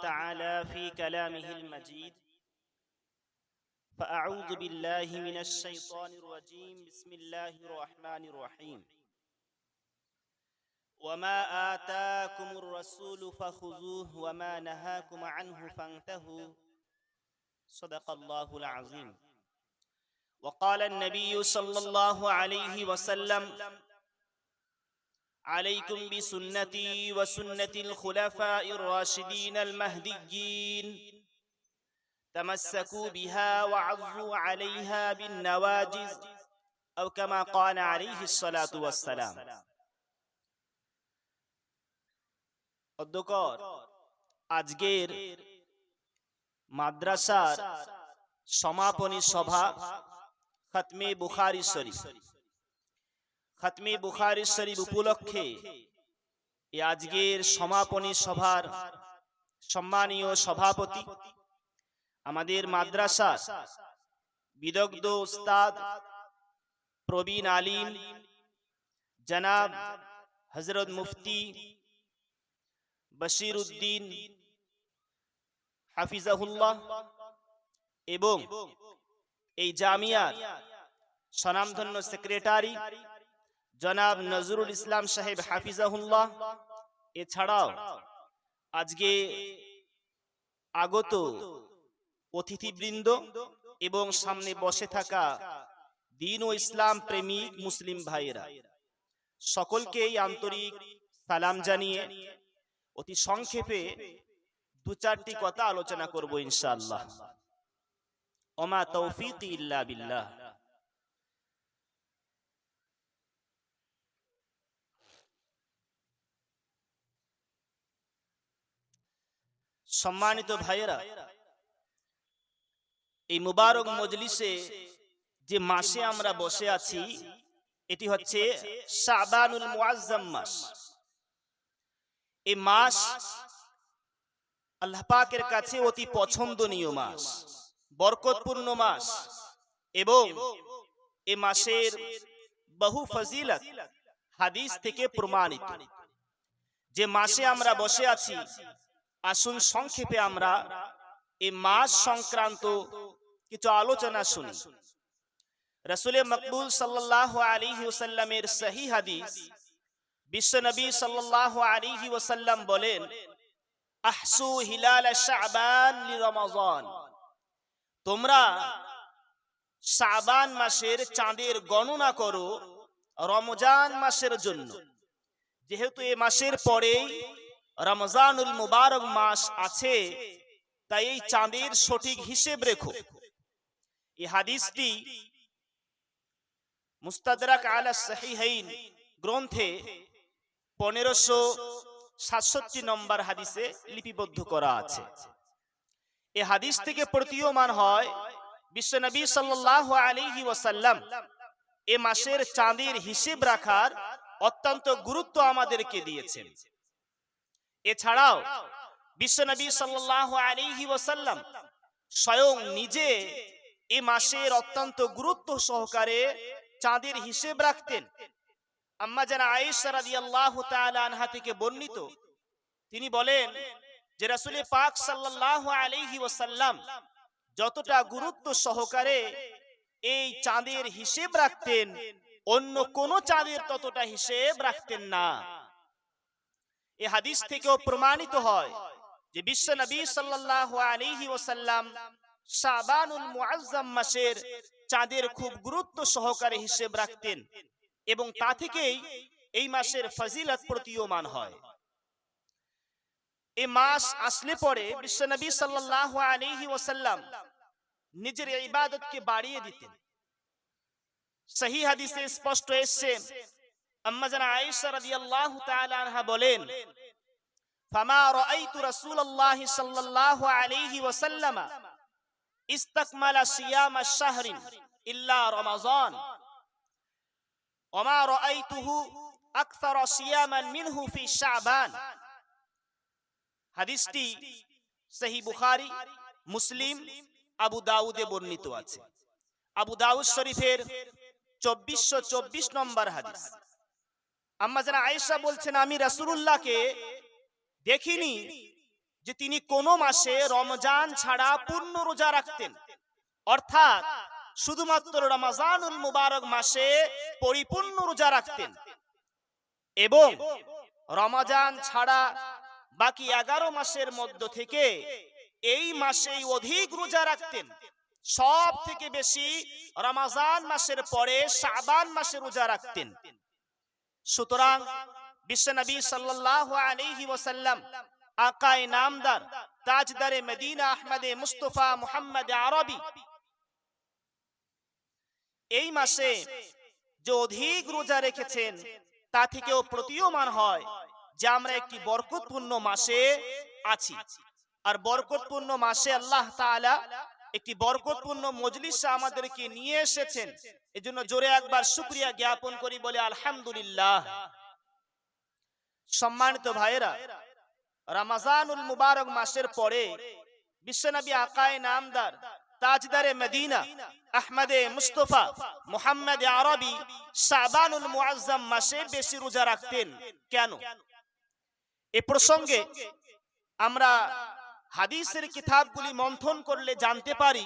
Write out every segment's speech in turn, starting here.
تعالى في كلامه المجيد فأعوذ بالله من الشيطان الرجيم بسم الله الرحمن الرحيم وما آتاكم الرسول فخذوه وما نهاكم عنه فانتهوا صدق الله العظيم وقال النبي صلى الله عليه وسلم عليكم بسنتي وسنة الخلفاء الراشدين المهديين تمسكوا بها وعضوا عليها بالنواجذ أو كما قال عليه الصلاة والسلام অধ্যকর আজকের মাদ্রাসার সমাপনী সভা খতমে বুখারী শরীফ খতমে বুখারী শরীফ উপলক্ষে এই আজকের সমাপনী সভার সম্মানীয় সভাপতি আমাদের মাদ্রাসার বিদগ্ধ উস্তাদ প্রবীণ আলিম জনাব হযরত মুফতি বশির উদ্দিন হাফিজাহুল্লাহ এবং এই জামিয়ার স্বনামধন্য সেক্রেটারি জনাব নজরুল ইসলাম সাহেব হাফিজাহুল্লাহ, এছাড়াও আজকে আগত অতিথিবৃন্দ এবং সামনে বসে থাকা দ্বীন ও ইসলাম প্রেমিক মুসলিম ভাইয়েরা, সকলকেই আন্তরিক সালাম জানিয়ে অতি সংক্ষেপে দু চারটি কথা আলোচনা করব ইনশাআল্লাহ। ওমা তৌফিকি ইল্লা বিল্লাহ। সম্মানিত ভাইয়েরা, এই মুবারক মজলিসে যে মাসে আমরা বসে আছি এটি হচ্ছে শাবানুল মুআজ্জাম মাস। এই মাস আল্লাহ পাকের কাছে অতি পছন্দনীয় মাস, বরকতপূর্ণ মাস এবং এই মাসের বহু ফজিলত হাদিস থেকে প্রমাণিত। যে মাসে আমরা বসে আছি, আসুন সংক্ষেপে আমরা এই মাস সংক্রান্ত কিছু আলোচনা শুনি। রাসূল মকবুল সাল্লাল্লাহু আলাইহি ওয়াসাল্লামের সহিহ হাদিস, বিশ্বনবী সাল্লাল্লাহু আলাইহি ওয়াসাল্লাম বলেন, আহসু হিলাল শাবান লিরমাযান, তোমরা শাবান মাসের চাঁদের গণনা করো রমজান মাসের জন্য। যেহেতু এই মাসের পরেই রমজানুল মুবারক মাস আছে, তাই এই চাঁদের সঠিক হিসেব রেখো। এই হাদিসটি মুস্তাদরাক আলা সহিহাইন গ্রন্থে 1567 নম্বর হাদিসে লিপিবদ্ধ করা আছে। এই হাদিস থেকে প্রতীয়মান হয় বিশ্বনবী সাল্লাল্লাহু আলাইহি ওয়াসাল্লাম এই মাসের চাঁদের হিসেব রাখার অত্যন্ত গুরুত্ব আমাদেরকে দিয়েছেন। এছাড়াও বিশ্বনবী সাল্লাল্লাহু আলাইহি ওয়াসাল্লাম স্বয়ং নিজে এই মাসের অত্যন্ত গুরুত্ব সহকারে চাঁদের হিসেব রাখতেন। আম্মা জানা আয়েশা রাদিয়াল্লাহু তাআলা আনহা থেকে বর্ণিত, তিনি বলেন যে রাসূল পাক সাল্লাল্লাহু আলাইহি ওয়াসাল্লাম যতটা গুরুত্ব সহকারে এই চাঁদের হিসেব রাখতেন, অন্য কোন চাঁদের ততটা হিসেব রাখতেন না। এই হাদিস থেকেও প্রমাণিত হয় যে বিশ্বনবী সাল্লাল্লাহু আলাইহি ওয়াসাল্লাম শাবানুল মুআজ্জাম মাসের চাঁদের খুব গুরুত্ব সহকারে হিসেব রাখতেন এবং তা থেকেই এই মাসের ফজিলত প্রতীয়মান হয়। এই মাস আসলে পরে বিশ্বনবী সাল্লাল্লাহু আলাইহি ওয়াসাল্লাম নিজের ইবাদতকে বাড়িয়ে দিতেন। সহিহ হাদিসে স্পষ্ট এসেছে, আম্মা জানা আয়েশা রাদিয়াল্লাহু তাআলা আনহা বলেন, ফামা রাআইতু রাসূলুল্লাহ সাল্লাল্লাহু আলাইহি ওয়াসাল্লাম ইস্তাকমালা সিয়াম আশ-শাহরিন ইল্লা রমাযান ওয়া মা রাআইতুহু আকসারা সিয়ামান মিনহু ফি শাবান। হাদিসটি সহিহ বুখারী, মুসলিম, আবু দাউদে বর্ণিত আছে। আবু দাউদ শরীফের 2424 নম্বর হাদিস। আম্মা জানা আয়েশা বলছেন, আমি রাসূলুল্লাহকে দেখিনি যে তিনি কোন মাসে রমজান ছাড়া পূর্ণ রোজা রাখতেন, অর্থাৎ শুধুমাত্র রমজানুল মুবারক মাসে পরিপূর্ণ রোজা রাখতেন, এবং রমজান ছাড়া বাকি 11 মাসের মধ্য থেকে এই মাসেই অধিক রোজা রাখতেন। সব থেকে বেশি রমজান মাসের পরে শাবান মাসে রোজা রাখতেন। সুতরাং বিশ্বনবী সাল্লাল্লাহু আলাইহি ওয়াসাল্লাম আকায়ে নামদার তাজদারে মদিনা আহমদে মুস্তাফা মুহাম্মদ আরবি এই মাসে যে অধিক রোজা রেখেছেন তা থেকেও প্রতীয়মান হয় যে আমরা একটি বরকতপূর্ণ মাসে আছি। আর বরকতপূর্ণ মাসে আল্লাহ তাআলা একটি বরকতপূর্ণ মজলিসে আমাদেরকে নিয়ে এসেছেন। এজন্য জোরে একবার শুকরিয়া জ্ঞাপন করি, বলে আলহামদুলিল্লাহ। সম্মানিত ভাইয়েরা, রমজানুল মুবারক মাসের পরে বিশ্বনবী আকায়ে নামদার তাজদারে মদিনা আহমদে মুস্তাফা মুহাম্মদ আরবি শাবানুল মুআজ্জাম মাসে বেশি রোজা রাখতেন কেন? এ প্রসঙ্গে আমরা হাদিসের কিতাবগুলি মন্থন করলে জানতে পারি,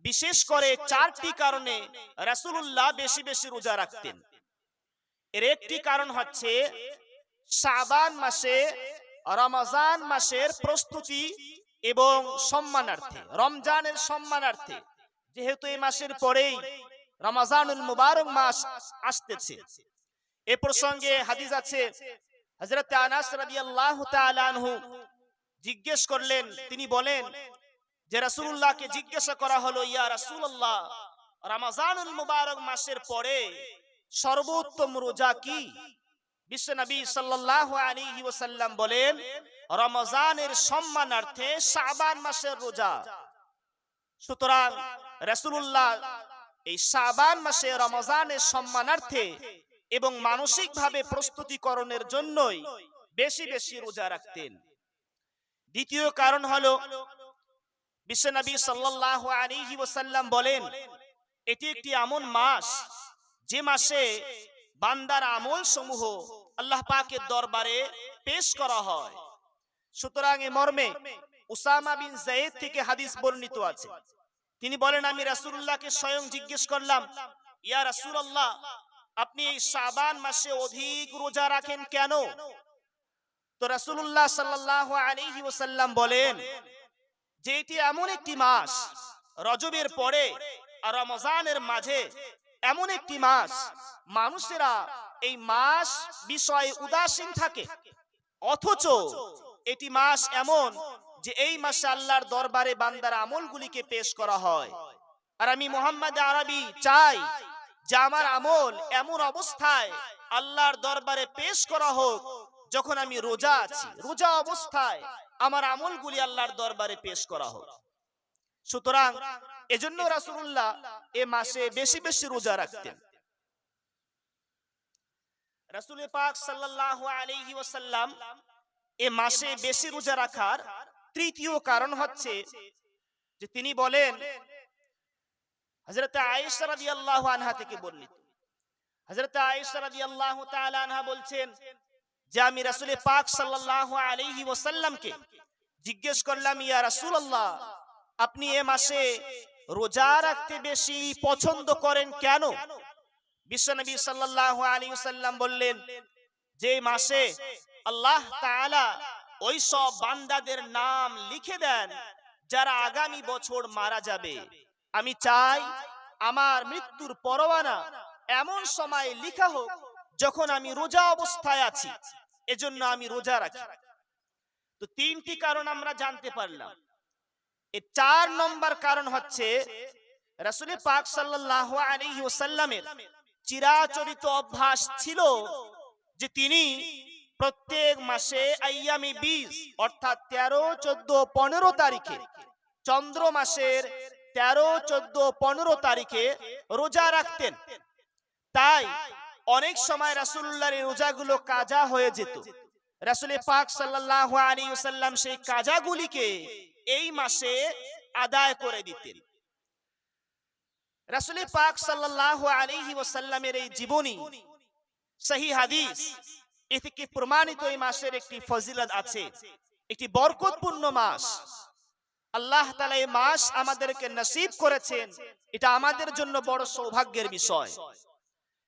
বিশেষ করে 4টি কারণে রাসূলুল্লাহ বেশি বেশি রোজা রাখতেন। এর একটি কারণ হচ্ছে শাবান মাসে রমজান মাসের প্রস্তুতি এবং সম্মানার্থে, রমজানের সম্মানার্থে, যেহেতু এই মাসের পরেই রমজানুল মুবারক মাস আসতেছে। এ প্রসঙ্গে হাদিস আছে, হযরত আনাস রাদিয়াল্লাহু তাআলা আনহু জিজ্ঞেস করলেন, তিনি বলেন যে রাসূলুল্লাহকে জিজ্ঞাসা করা হলো, ইয়া রাসূলুল্লাহ, রমজানুল মুবারক মাসের পরে সর্বোত্তম রোজা কি? বিশ্বনবী সাল্লাল্লাহু আলাইহি ওয়াসাল্লাম বলেন, রমজানের সম্মানার্থে শাবান মাসের রোজা। সুতরাং রাসূলুল্লাহ এই শাবান মাসে রমজানের সম্মানার্থে এবং মানসিকভাবে প্রস্তুতিকরণের জন্যই বেশি বেশি রোজা রাখতেন। দ্বিতীয় কারণ হলো, বিশ্বনবী সাল্লাল্লাহু আলাইহি ওয়াসাল্লাম বলেন, এটি একটি এমন মাস যে মাসে বান্দার আমল সমূহ আল্লাহ পাকের দরবারে পেশ করা হয়। সুতরাং এ মর্মে উসামা বিন যায়েদ থেকে হাদিস বর্ণিত আছে, তিনি বলেন, আমি রাসূলুল্লাহকে স্বয়ং জিজ্ঞেস করলাম, ইয়া রাসূলুল্লাহ, আপনি এই শাবান মাসে অধিক রোজা রাখেন কেন? তো রাসূলুল্লাহ সাল্লাল্লাহু আলাইহি ওয়াসাল্লাম বলেন যে এটি এমন একটি মাস, রজবের পরে আর রমজানের মাঝে এমন একটি মাস, মানুষেরা এই মাস বিষয়ে উদাসীন থাকে, অথচ এটি মাস এমন যে এই মাসে আল্লাহর দরবারে বান্দার আমলগুলিকে পেশ করা হয়। আর আমি মুহাম্মদ আরবি চাই যে আমার আমল এমন অবস্থায় আল্লাহর দরবারে পেশ করা হোক যখন আমি রোজা আছি, রোজা অবস্থায় আমার আমলগুলি আল্লাহর দরবারে পেশ করা হোক। সুতরাং এজন্য রাসূলুল্লাহ এ মাসে বেশি বেশি রোজা রাখতেন। রাসূল পাক সাল্লাল্লাহু আলাইহি ওয়াসাল্লাম এ মাসে বেশি রোজা রাখার তৃতীয় কারণ হচ্ছে যে তিনি বলেন, হযরত আয়েশা রাদিয়াল্লাহু আনহা থেকে বর্ণিত, হযরত আয়েশা রাদিয়াল্লাহু তাআলা আনহা বলছেন যে আমি রাসূল পাক সাল্লাল্লাহু আলাইহি ওয়াসাল্লামকে জিজ্ঞেস করলাম, ইয়া রাসূলুল্লাহ, আপনি এ মাসে রোজা রাখতে বেশি পছন্দ করেন কেন? বিশ্বনবী সাল্লাল্লাহু আলাইহি ওয়াসাল্লাম বললেন যে মাসে আল্লাহ তাআলা ওই সব বান্দাদের নাম লিখে দেন যারা আগামী বছর মারা যাবে। আমি চাই আমার মৃত্যুর পরোয়ানা এমন সময় লেখা হোক যখন আমি রোজা অবস্থায় আছি, এজন্য আমি রোজা রাখি। তো 3টি কারণ আমরা জানতে পারলাম। এর 4 নম্বর কারণ হচ্ছে রাসূল পাক সাল্লাল্লাহু আলাইহি ওয়াসাল্লামের চিরাচরিত অভ্যাস ছিল যে তিনি প্রত্যেক মাসে আইয়ামে 20 অর্থাৎ 13, 14, 15 তারিখে, চন্দ্র মাসের 13, 14, 15 তারিখে রোজা রাখতেন। তাই অনেক সময় রাসূলুল্লাহর এই রোজাগুলো কাজা হয়ে যেত। রাসূল পাক সাল্লাল্লাহু আলাইহি ওয়াসাল্লাম সেই কাজাগুলিকে এই মাসে আদায় করে দিতেন। রাসূল পাক সাল্লাল্লাহু আলাইহি ওয়াসাল্লামের এই জীবনী, সহিহ হাদিস, এ থেকে প্রমাণিত এই মাসের একটি ফজিলত আছে। একটি বরকতপূর্ণ মাস। আল্লাহ তাআলা এই মাস আমাদেরকে নসিব করেছেন, এটা আমাদের জন্য বড় সৌভাগ্যের বিষয়।